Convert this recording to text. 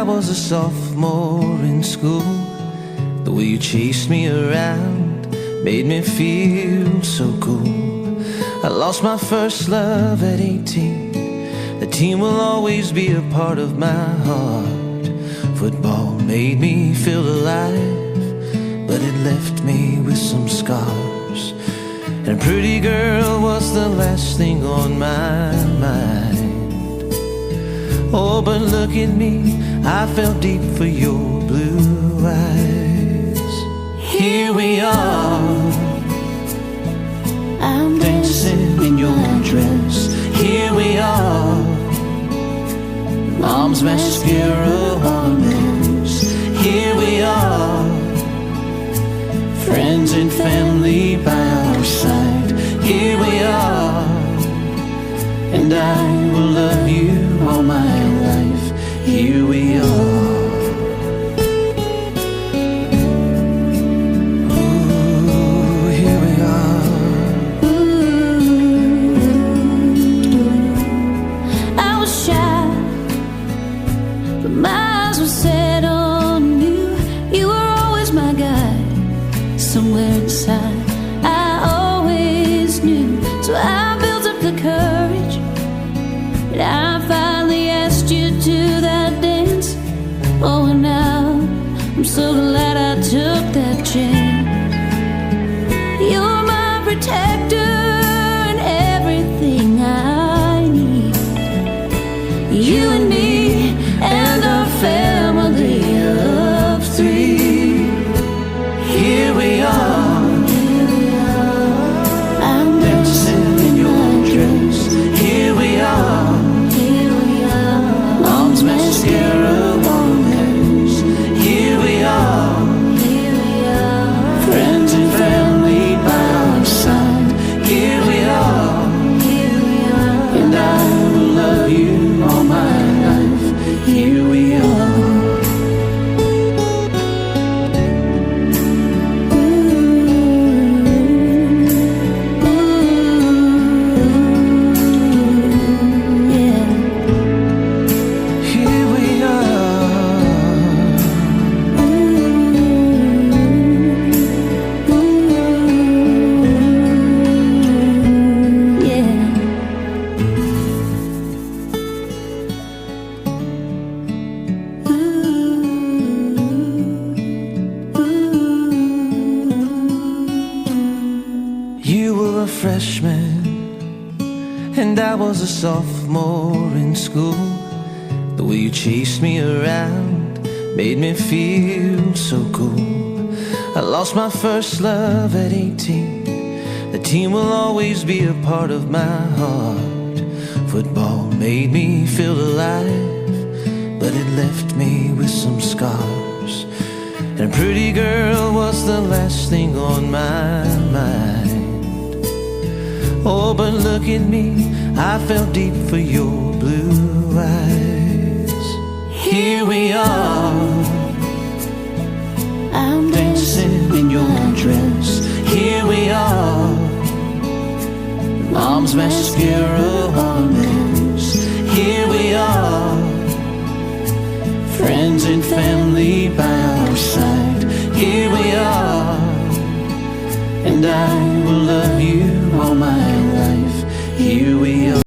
I was a sophomore in school. The way you chased me around made me feel so cool. I lost my first love at 18. The team will always be a part of my heart. Football made me feel alive, but it left me with some scars. And a pretty girl was the last thing on my mind. Oh, but look at me, I fell deep for your blue eyes. Here we are, I'm dancing in your dress. Here we are, mom's mascara on lips. Here we are, friends and family by our side. Here we are, and I will love you all my life. Here we are. Ooh, here we are. I was shy, but my eyes were set on you. You were always my guide. Somewhere inside, I always knew. So I built up the courage, and I finally asked you to that dance. Oh, and now I'm so glad I took that chance. You're my protector and everything I need. You and me and a family of three. Here we are, I'm dancing in your dress. Here we are, mom's mascara on lips. Here we are, friends and family by our side. Here we are, and I will love you all my life. Here we are. Here we You were a freshman, and I was a sophomore in school. The way you chased me around made me feel so cool. I lost my first love at 18. The team will always be a part of my heart. Football made me feel alive, but it left me with some scars. And a pretty girl was the last thing on my mind. Oh, but look at me, I fell deep for your blue eyes. Here we are, I'm dancing in your dress. Here we are, mom's mascara on lips. Here we are, friends and family by our side. Here we are, and I will love you